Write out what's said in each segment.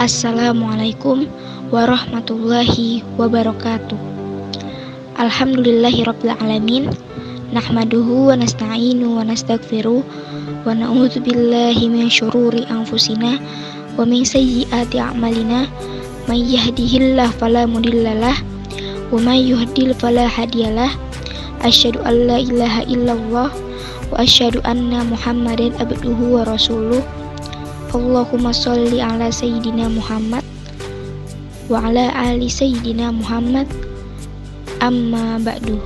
Assalamualaikum warahmatullahi wabarakatuh. Alhamdulillahirabbil alamin. Nahmaduhu wa nasta'inu wa nastaghfiruh wa na'udzu billahi min syururi anfusina wa min sayyiati a'malina. May yahdihillahu fala mudhillalah wa may yudhlil fala hadiyalah. Asyhadu an la ilaha illallah wa asyhadu anna Muhammadan abduhu wa rasuluh. Allahumma sholli ala sayyidina Muhammad wa ala ali sayyidina Muhammad, amma ba'du.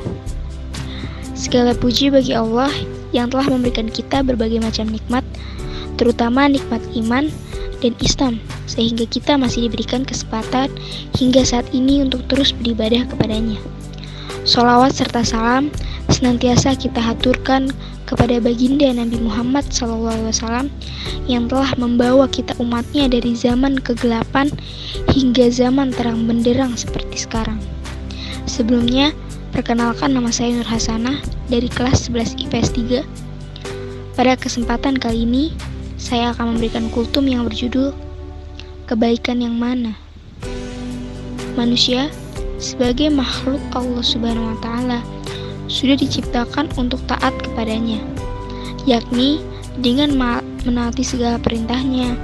Segala puji bagi Allah yang telah memberikan kita berbagai macam nikmat, terutama nikmat iman dan Islam, sehingga kita masih diberikan kesempatan hingga saat ini untuk terus beribadah kepadanya. Sholawat serta salam senantiasa kita haturkan kepada baginda Nabi Muhammad SAW yang telah membawa kita umatnya dari zaman kegelapan hingga zaman terang benderang seperti sekarang. Sebelumnya, perkenalkan, nama saya Nur Hasanah dari kelas 11 IPS 3. Pada kesempatan kali ini, saya akan memberikan kultum yang berjudul Kebaikan yang Mana. Manusia sebagai makhluk Allah Subhanahu wa Ta'ala sudah diciptakan untuk taat kepadanya, yakni dengan menaati segala perintahnya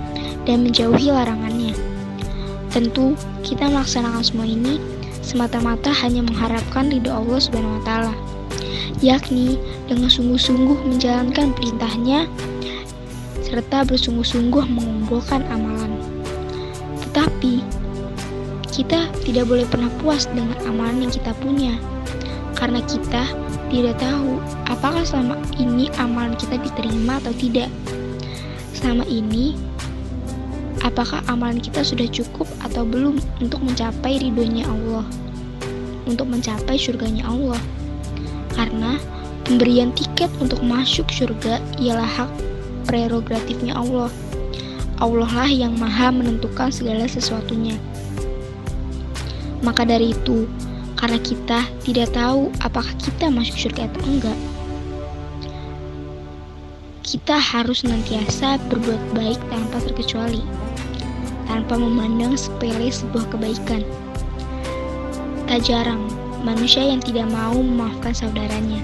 dan menjauhi larangannya. Tentu kita melaksanakan semua ini semata-mata hanya mengharapkan ridho Allah Subhanahu wa Ta'ala, yakni dengan sungguh-sungguh menjalankan perintahnya serta bersungguh-sungguh mengumpulkan amalan. Tetapi kita tidak boleh pernah puas dengan amalan yang kita punya, karena kita tidak tahu apakah selama ini amalan kita diterima atau tidak. Selama ini, apakah amalan kita sudah cukup atau belum untuk mencapai ridhonya Allah, untuk mencapai surganya Allah. Karena pemberian tiket untuk masuk surga ialah hak prerogatifnya Allah. Allah lah yang maha menentukan segala sesuatunya. Maka dari itu, karena kita tidak tahu apakah kita masuk surga atau enggak, kita harus senantiasa berbuat baik tanpa terkecuali, tanpa memandang sepele sebuah kebaikan. Tak jarang manusia yang tidak mau memaafkan saudaranya,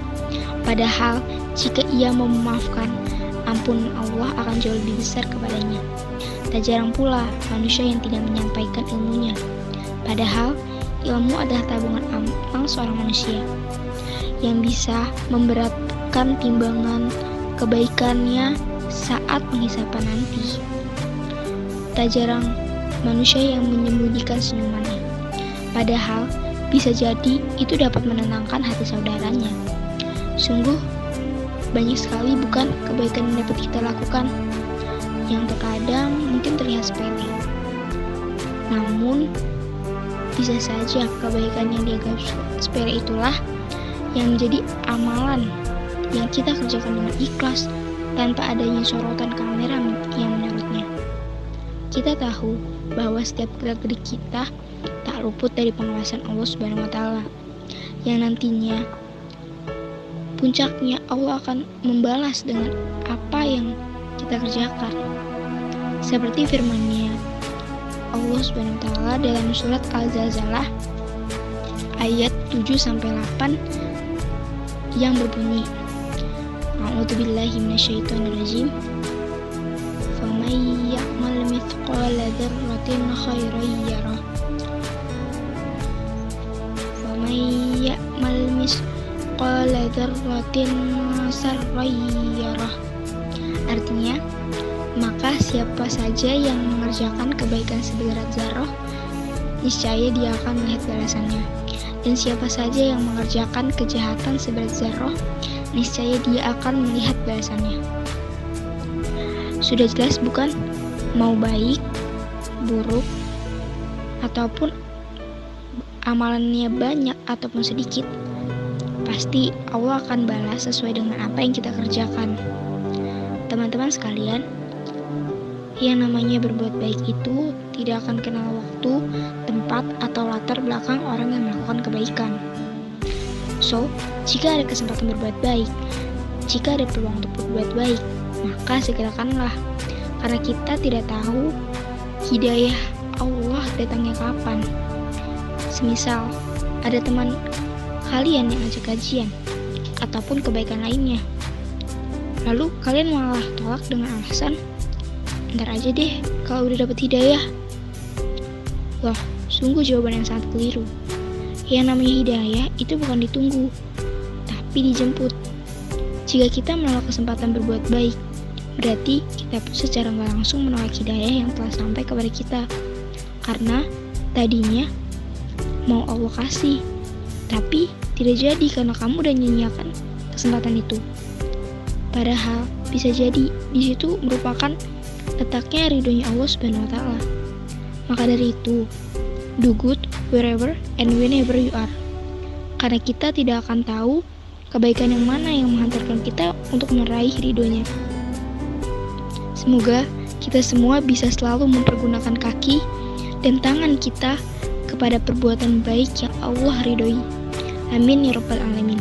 padahal jika ia mau memaafkan, ampunan Allah akan jauh lebih besar kepadanya. Tak jarang pula manusia yang tidak menyampaikan ilmunya, padahal ilmu adalah tabungan amal seorang manusia yang bisa memberatkan timbangan kebaikannya saat penghisapan nanti. Tak jarang manusia yang menyembunyikan senyumannya, padahal bisa jadi itu dapat menenangkan hati saudaranya. Sungguh banyak sekali bukan kebaikan yang dapat kita lakukan, yang terkadang mungkin terlihat sepele, namun bisa saja kebaikan yang dianggap sepele itulah yang menjadi amalan yang kita kerjakan dengan ikhlas tanpa adanya sorotan kamera yang menyurutnya. Kita tahu bahwa setiap gerak-gerik kita tak luput dari pengawasan Allah Subhanahu wa Ta'ala, yang nantinya puncaknya Allah akan membalas dengan apa yang kita kerjakan. Seperti firman-Nya Allah Subhanahu wa Ta'ala dalam surat Al-Zalzalah ayat 7-8 yang berbunyi, A'udzubillahi minasyaitonirrajim. Faman ya'mal mithqala dzarratin khairan yarah. Faman ya'mal mithqala dzarratin sarran yarah. Artinya, maka siapa saja yang mengerjakan kebaikan seberat zarah, niscaya dia akan melihat balasannya. Dan siapa saja yang mengerjakan kejahatan seberat zarah, niscaya dia akan melihat balasannya. Sudah jelas bukan? Mau baik, buruk, ataupun amalannya banyak ataupun sedikit, pasti Allah akan balas sesuai dengan apa yang kita kerjakan. Teman-teman sekalian, Yang namanya berbuat baik itu tidak akan kenal waktu, tempat, atau latar belakang orang yang melakukan kebaikan. So, jika ada kesempatan berbuat baik, jika ada peluang untuk berbuat baik, maka segerakanlah. Karena kita tidak tahu hidayah Allah datangnya kapan. Semisal, ada teman kalian yang ajak kajian, ataupun kebaikan lainnya. Lalu kalian malah tolak dengan alasan, ntar aja deh kalau udah dapet hidayah. Loh, sungguh jawaban yang sangat keliru. Yang namanya hidayah itu bukan ditunggu, tapi dijemput. Jika kita menolak kesempatan berbuat baik, berarti kita pun secara nggak langsung menolak hidayah yang telah sampai kepada kita. Karena tadinya mau Allah kasih, tapi tidak jadi karena kamu udah nyanyiakan kesempatan itu. Padahal bisa jadi di situ merupakan letaknya ridhonya Allah Subhanahu wa Ta'ala. Maka dari itu, do good wherever and whenever you are. Karena kita tidak akan tahu kebaikan yang mana yang menghantarkan kita untuk meraih ridhonya. Semoga kita semua bisa selalu mempergunakan kaki dan tangan kita kepada perbuatan baik yang Allah ridhoi. Amin ya rabbal alamin.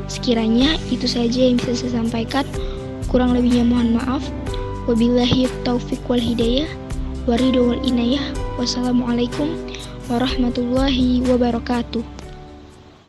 Sekiranya itu saja yang bisa saya sampaikan. Kurang lebihnya mohon maaf. Wabillahi taufiq wal hidayah, waridho wal inayah. Wassalamualaikum warahmatullahi wabarakatuh.